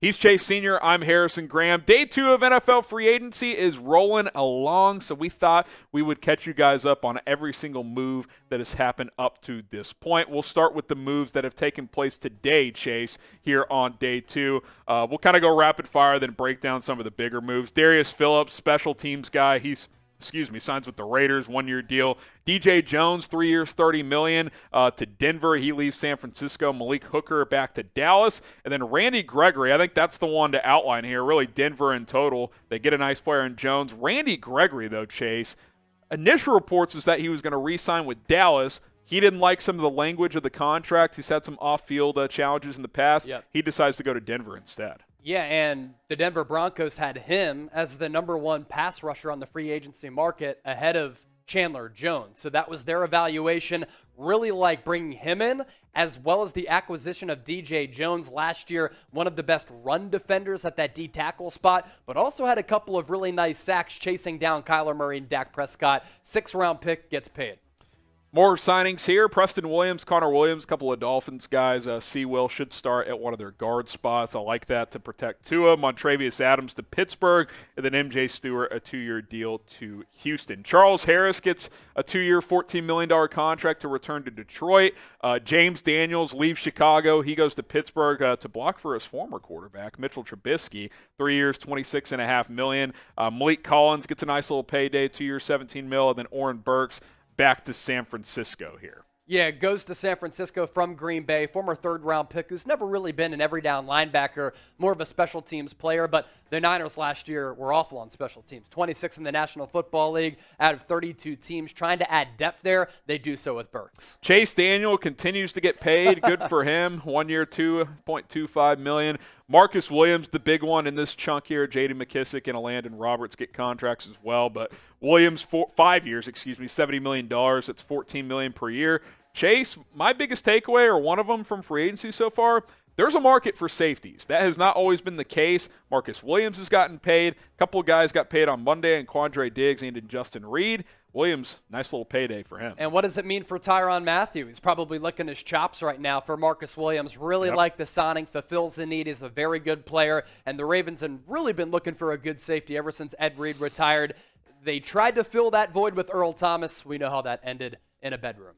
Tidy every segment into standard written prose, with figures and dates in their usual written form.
He's Chase Sr., I'm Harrison Graham. Day 2 of NFL free agency is rolling along, so we thought we would catch you guys up on every single move that has happened up to this point. We'll start with the moves that have taken place today, Chase, here on Day 2. We'll kind of go rapid fire, then break down some of the bigger moves. Darius Phillips, special teams guy, signs with the Raiders, 1-year deal. DJ Jones, 3 years, $30 million to Denver. He leaves San Francisco. Malik Hooker back to Dallas. And then Randy Gregory, I think that's the one to outline here. Really Denver in total. They get a nice player in Jones. Randy Gregory, though, Chase, initial reports was that he was going to re-sign with Dallas. He didn't like some of the language of the contract. He's had some off-field challenges in the past. Yep. He decides to go to Denver instead. Yeah, and the Denver Broncos had him as the number 1 pass rusher on the free agency market ahead of Chandler Jones. So that was their evaluation. Really like bringing him in, as well as the acquisition of DJ Jones last year, one of the best run defenders at that D tackle spot, but also had a couple of really nice sacks chasing down Kyler Murray and Dak Prescott. 6th-round pick gets paid. More signings here. Preston Williams, Connor Williams, a couple of Dolphins guys. Will should start at one of their guard spots. I like that to protect Tua. Montravius Adams to Pittsburgh, and then MJ Stewart, a 2-year deal to Houston. Charles Harris gets a 2-year, $14 million contract to return to Detroit. James Daniels leaves Chicago. He goes to Pittsburgh to block for his former quarterback, Mitchell Trubisky. 3 years, $26.5 million. Malik Collins gets a nice little payday, 2 years, $17 million, and then Oren Burks back to San Francisco here. Yeah, goes to San Francisco from Green Bay, former 3rd-round pick who's never really been an every-down linebacker, more of a special teams player, but the Niners last year were awful on special teams. 26th in the National Football League out of 32 teams. Trying to add depth there, they do so with Burks. Chase Daniel continues to get paid. Good for him. 1 year, $2.25 million. Marcus Williams, the big one in this chunk here. J.D. McKissick and Landon Roberts get contracts as well, but Williams, 5 years, $70 million. That's $14 million per year. Chase, my biggest takeaway, or one of them from free agency so far, there's a market for safeties. That has not always been the case. Marcus Williams has gotten paid. A couple of guys got paid on Monday, and Quandre Diggs and Justin Reed. Williams, nice little payday for him. And what does it mean for Tyrann Mathieu? He's probably licking his chops right now for Marcus Williams. Really like the signing, fulfills the need. He's a very good player, and the Ravens have really been looking for a good safety ever since Ed Reed retired. They tried to fill that void with Earl Thomas. We know how that ended in a bedroom.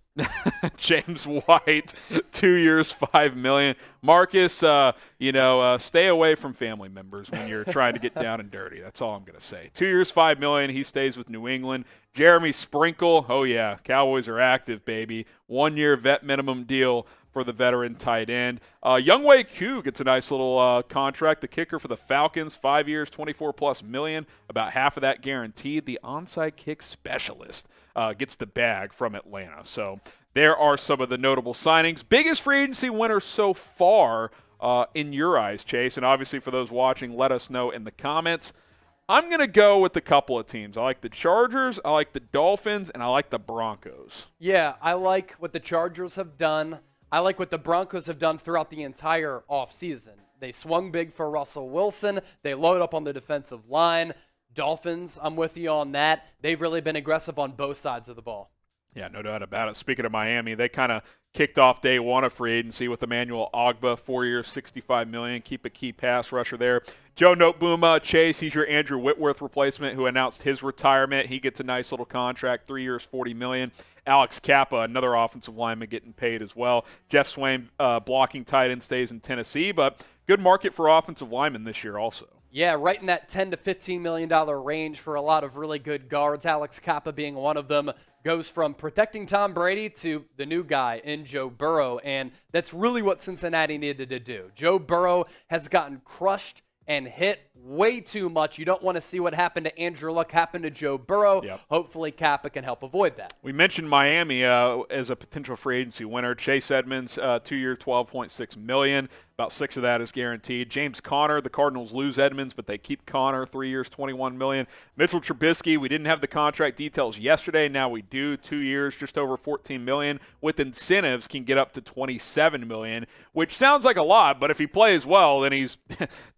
James White, 2 years, $5 million. Marcus, stay away from family members when you're trying to get down and dirty. That's all I'm going to say. 2 years, $5 million. He stays with New England. Jeremy Sprinkle, oh yeah, Cowboys are active, baby. 1 year vet minimum deal for the veteran tight end. Younghoe Koo gets a nice little contract. The kicker for the Falcons, 5 years, $24+ million. About half of that guaranteed. The onside kick specialist gets the bag from Atlanta. So there are some of the notable signings. Biggest free agency winner so far in your eyes, Chase. And obviously for those watching, let us know in the comments. I'm going to go with a couple of teams. I like the Chargers, I like the Dolphins, and I like the Broncos. Yeah, I like what the Chargers have done. I like what the Broncos have done throughout the entire offseason. They swung big for Russell Wilson. They load up on the defensive line. Dolphins, I'm with you on that. They've really been aggressive on both sides of the ball. Yeah, no doubt about it. Speaking of Miami, they kind of kicked off day 1 of free agency with Emmanuel Ogbah, 4 years, $65 million. Keep a key pass rusher there. Joe Noteboom, Chase, he's your Andrew Whitworth replacement who announced his retirement. He gets a nice little contract, 3 years, $40 million. Alex Kappa, another offensive lineman, getting paid as well. Jeff Swain, blocking tight end, stays in Tennessee, but good market for offensive linemen this year also. Yeah, right in that $10 to $15 million range for a lot of really good guards. Alex Kappa being one of them. Goes from protecting Tom Brady to the new guy in Joe Burrow, and that's really what Cincinnati needed to do. Joe Burrow has gotten crushed and hit way too much. You don't want to see what happened to Andrew Luck happen to Joe Burrow. Yep. Hopefully Kappa can help avoid that. We mentioned Miami as a potential free agency winner. Chase Edmonds, 2 year, $12.6 million. About 6 of that is guaranteed. James Conner, the Cardinals lose Edmonds, but they keep Conner, 3 years, $21 million. Mitchell Trubisky, we didn't have the contract details yesterday. Now we do. 2 years, just over $14 million. With incentives, can get up to $27 million, which sounds like a lot, but if he plays well, then he's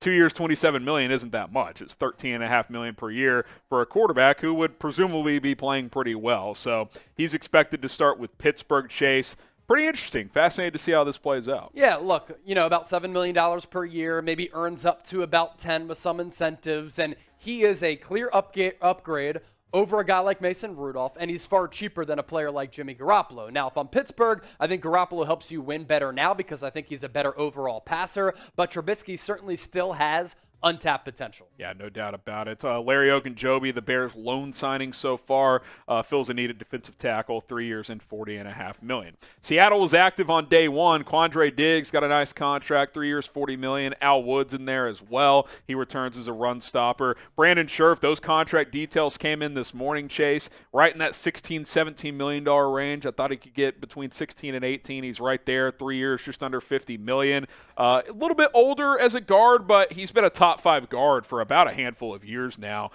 2 years, $27 million isn't that much. It's $13.5 million per year for a quarterback who would presumably be playing pretty well. So he's expected to start with Pittsburgh. Chase, pretty interesting. Fascinated to see how this plays out. Yeah, look, about $7 million per year, maybe earns up to about 10 with some incentives, and he is a clear upgrade over a guy like Mason Rudolph, and he's far cheaper than a player like Jimmy Garoppolo. Now, if I'm Pittsburgh, I think Garoppolo helps you win better now because I think he's a better overall passer, but Trubisky certainly still has untapped potential. Yeah, no doubt about it. Larry Ogunjobi, the Bears' lone signing so far, fills a needed defensive tackle, 3 years and $40.5 million. Seattle was active on day one. Quandre Diggs got a nice contract, 3 years, $40 million. Al Woods in there as well. He returns as a run stopper. Brandon Scherff, those contract details came in this morning, Chase, right in that $16, $17 million range. I thought he could get between 16 and 18. He's right there, 3 years, just under $50 million. A little bit older as a guard, but he's been a top 5 guard for about a handful of years now.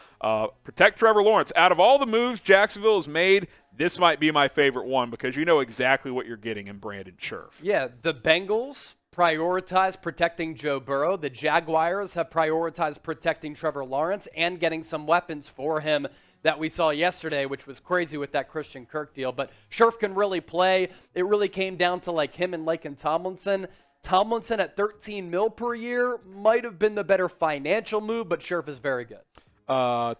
Protect Trevor Lawrence. Out of all the moves Jacksonville has made, this might be my favorite one because you know exactly what you're getting in Brandon Scherff. Yeah, the Bengals prioritize protecting Joe Burrow. The Jaguars have prioritized protecting Trevor Lawrence and getting some weapons for him that we saw yesterday, which was crazy with that Christian Kirk deal. But Scherff can really play. It really came down to like him and Laken Tomlinson. Tomlinson at $13 million per year might have been the better financial move, but Scherff is very good.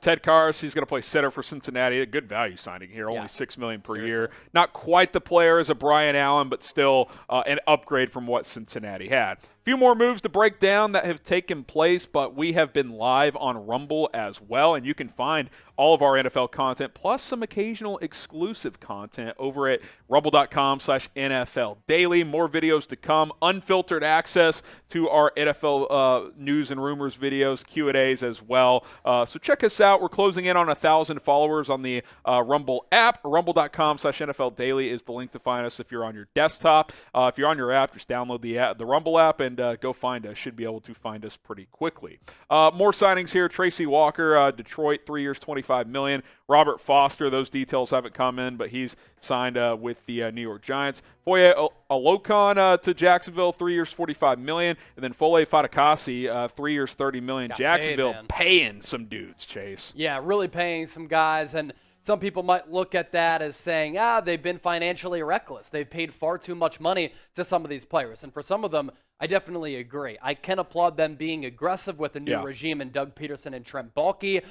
Ted Karras, he's going to play center for Cincinnati. A good value signing here, only $6 million per year. Not quite the player as a Brian Allen, but still an upgrade from what Cincinnati had. Few more moves to break down that have taken place, but we have been live on Rumble as well, and you can find all of our NFL content plus some occasional exclusive content over at rumble.com/NFL Daily. More videos to come, unfiltered access to our NFL news and rumors videos, Q&As as well. So check us out. We're closing in on 1,000 followers on the Rumble app. Rumble.com/NFL Daily is the link to find us if you're on your desktop. If you're on your app, just download the Rumble app and go find us. Should be able to find us pretty quickly. More signings here. Tracy Walker, Detroit, 3 years, $25 million. Robert Foster, those details haven't come in, but he's signed with the New York Giants. Foye Olokun to Jacksonville, 3 years, $45 million. And then Fole Fatukasi, 3 years, $30 million. Jacksonville paying some dudes, Chase. Yeah, really paying some guys. And some people might look at that as saying, they've been financially reckless. They've paid far too much money to some of these players. And for some of them, I definitely agree. I can applaud them being aggressive with a new regime in Doug Peterson and Trent Baalke.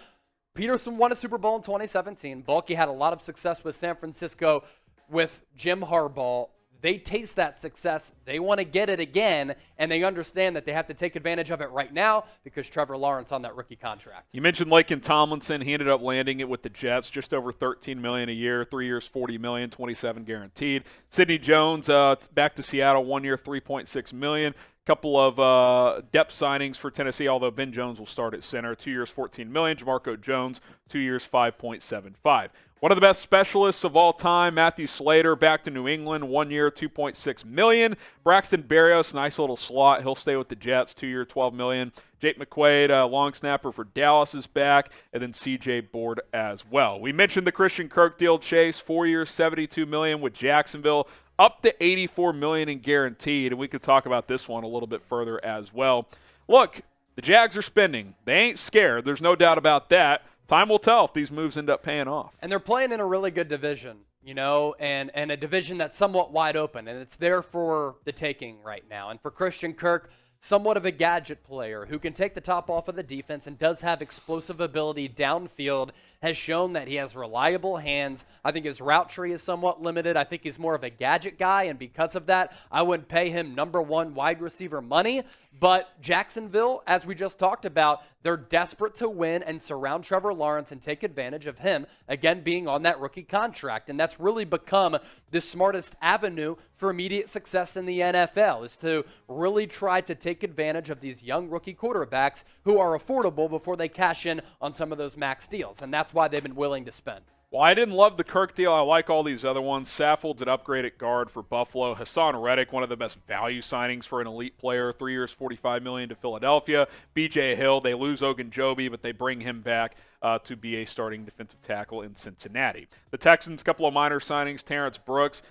Peterson won a Super Bowl in 2017. Baalke had a lot of success with San Francisco with Jim Harbaugh. They taste that success. They want to get it again, and they understand that they have to take advantage of it right now because Trevor Lawrence on that rookie contract. You mentioned Laken Tomlinson. He ended up landing it with the Jets, just over $13 million a year, 3 years, $40 million, 27 guaranteed. Sidney Jones back to Seattle, 1 year, $3.6 million. Couple of depth signings for Tennessee, although Ben Jones will start at center. 2 years, $14 million. Jamarco Jones, 2 years, $5.75. One of the best specialists of all time, Matthew Slater, back to New England, 1 year, $2.6 million. Braxton Berrios, nice little slot. He'll stay with the Jets, 2 year, $12 million. Jake McQuaid, long snapper for Dallas, is back, and then C.J. Board as well. We mentioned the Christian Kirk deal, Chase, 4 years, $72 million with Jacksonville, up to $84 million in guaranteed, and we could talk about this one a little bit further as well. Look, the Jags are spending. They ain't scared. There's no doubt about that. Time will tell if these moves end up paying off. And they're playing in a really good division, and a division that's somewhat wide open, and it's there for the taking right now. And for Christian Kirk, somewhat of a gadget player who can take the top off of the defense and does have explosive ability downfield, has shown that he has reliable hands. I think his route tree is somewhat limited. I think he's more of a gadget guy, and because of that, I wouldn't pay him #1 wide receiver money. But Jacksonville, as we just talked about, they're desperate to win and surround Trevor Lawrence and take advantage of him, again, being on that rookie contract. And that's really become the smartest avenue for immediate success in the NFL, is to really try to take advantage of these young rookie quarterbacks who are affordable before they cash in on some of those max deals. And that's why they've been willing to spend. Well, I didn't love the Kirk deal. I like all these other ones. Saffold's an upgrade at guard for Buffalo. Hassan Reddick, one of the best value signings for an elite player. 3 years, $45 million to Philadelphia. B.J. Hill, they lose Ogunjobi, but they bring him back to be a starting defensive tackle in Cincinnati. The Texans, couple of minor signings, Terrence Brooks,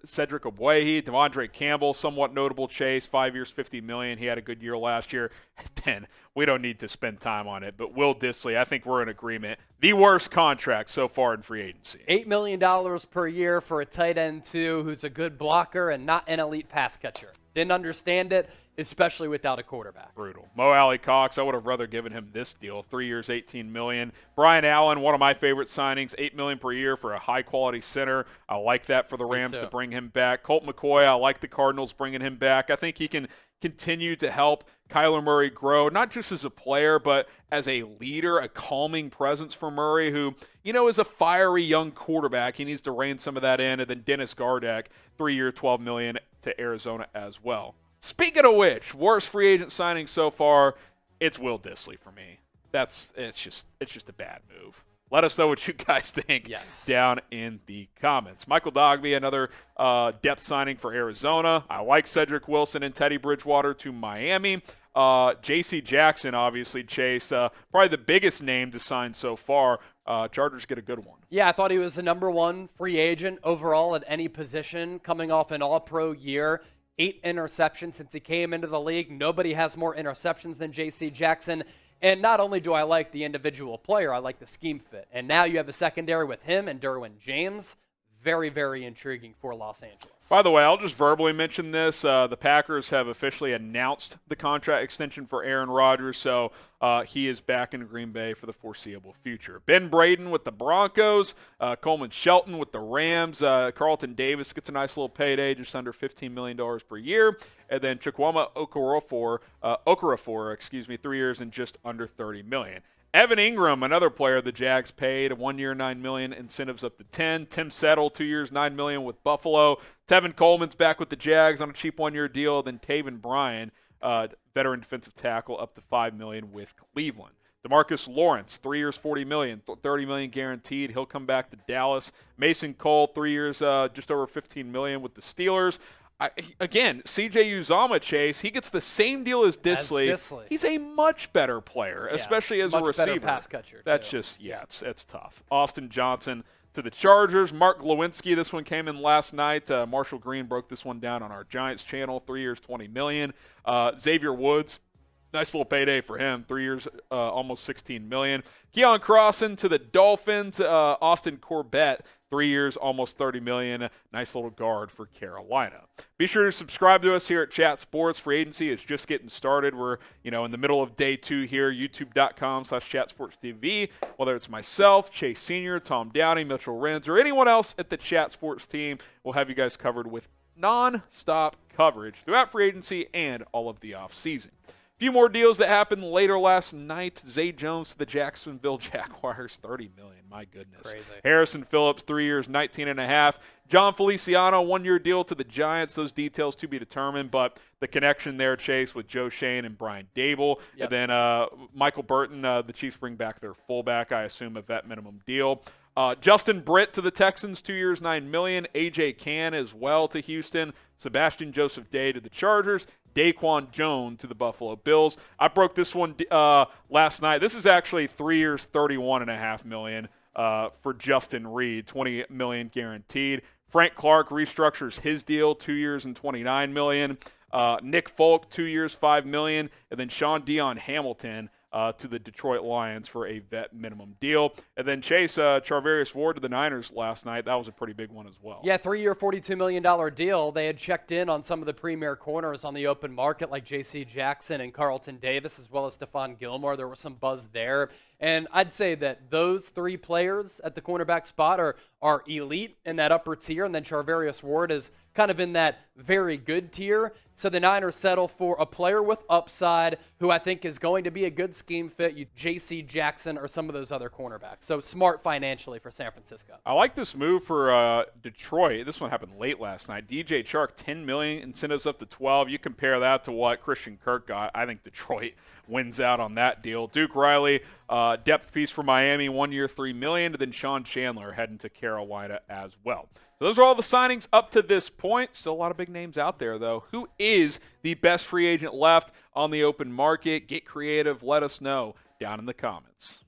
Cedric Ogbuehi, Devondre Campbell, somewhat notable chase, 5 years, $50 million. He had a good year last year. Ben, we don't need to spend time on it, but Will Dissly, I think we're in agreement. The worst contract so far in free agency. $8 million per year for a tight end, too, who's a good blocker and not an elite pass catcher. Didn't understand it, especially without a quarterback. Brutal. Mo Alley Cox, I would have rather given him this deal, 3 years, $18 million. Brian Allen, one of my favorite signings, $8 million per year for a high-quality center. I like that for the Rams to bring him back. Colt McCoy, I like the Cardinals bringing him back. I think he can continue to help Kyler Murray grow, not just as a player, but as a leader, a calming presence for Murray, who, is a fiery young quarterback. He needs to rein some of that in. And then Dennis Gardeck, 3 year, $12 million to Arizona as well. Speaking of which, worst free agent signing so far, it's Will Dissly for me. It's just a bad move. Let us know what you guys think down in the comments. Michael Dogby, another depth signing for Arizona. I like Cedric Wilson and Teddy Bridgewater to Miami. J.C. Jackson, obviously, Chase, probably the biggest name to sign so far. Chargers get a good one. Yeah, I thought he was the number one free agent overall at any position, coming off an all-pro year. 8 interceptions since he came into the league. Nobody has more interceptions than J.C. Jackson. And not only do I like the individual player, I like the scheme fit. And now you have a secondary with him and Derwin James. Very, very intriguing for Los Angeles. By the way, I'll just verbally mention this. The Packers have officially announced the contract extension for Aaron Rodgers, so he is back in Green Bay for the foreseeable future. Ben Braden with the Broncos, Coleman Shelton with the Rams, Carlton Davis gets a nice little payday, just under $15 million per year, and then Chukwuma Okorafor, 3 years and just under $30 million. Evan Ingram, another player the Jags paid, 1 year, $9 million, incentives up to 10. Tim Settle, 2 years, $9 million with Buffalo. Tevin Coleman's back with the Jags on a cheap 1 year deal. Then Taven Bryan, veteran defensive tackle, up to $5 million with Cleveland. DeMarcus Lawrence, 3 years, $40 million, $30 million guaranteed. He'll come back to Dallas. Mason Cole, 3 years, just over $15 million with the Steelers. Again, C.J. Uzomah, Chase, he gets the same deal as Dissly. He's a much better player, especially as a receiver. Better pass catcher, that's just, it's tough. Austin Johnson to the Chargers. Mark Lewinsky, this one came in last night. Marshall Green broke this one down on our Giants channel, 3 years, $20 million. Xavier Woods, nice little payday for him, 3 years, almost $16 million. Keon Crossan to the Dolphins. Austin Corbett, 3 years, almost $30 million. Nice little guard for Carolina. Be sure to subscribe to us here at Chat Sports. Free agency is just getting started. We're, in the middle of day 2 here, youtube.com/chatsportstv. Whether it's myself, Chase Sr., Tom Downey, Mitchell Renz, or anyone else at the Chat Sports team, we'll have you guys covered with non-stop coverage throughout free agency and all of the offseason. Few more deals that happened later last night. Zay Jones to the Jacksonville Jaguars, $30 million. My goodness. Crazy. Harrison Phillips, 3 years, $19.5. John Feliciano, 1 year deal to the Giants. Those details to be determined, but the connection there, Chase, with Joe Shane and Brian Dable. Yep. And then Michael Burton, the Chiefs bring back their fullback, I assume a vet minimum deal. Justin Britt to the Texans, 2 years, $9 million. A.J. Cann as well to Houston. Sebastian Joseph Day to the Chargers. Daquan Jones to the Buffalo Bills. I broke this one last night. This is actually 3 years, $31.5 million for Justin Reed, $20 million guaranteed. Frank Clark restructures his deal, 2 years and $29 million. Nick Folk, 2 years, $5 million. And then Sean Dion Hamilton to the Detroit Lions for a vet minimum deal. And then Chase, Charvarius Ward to the Niners last night. That was a pretty big one as well. Yeah, 3 year, $42 million deal. They had checked in on some of the premier corners on the open market like J.C. Jackson and Carlton Davis, as well as Stephon Gilmore. There was some buzz there. And I'd say that those 3 players at the cornerback spot are elite in that upper tier, and then Charvarius Ward is kind of in that very good tier. So the Niners settle for a player with upside who I think is going to be a good scheme fit. J.C. Jackson or some of those other cornerbacks. So smart financially for San Francisco. I like this move for Detroit. This one happened late last night. DJ Chark, $10 million, incentives up to 12. You compare that to what Christian Kirk got. I think Detroit wins out on that deal. Duke Riley, depth piece for Miami, 1 year, $3 million. And then Sean Chandler heading to Carolina as well. So those are all the signings up to this point. Still a lot of big names out there, though. Who is the best free agent left on the open market? Get creative. Let us know down in the comments.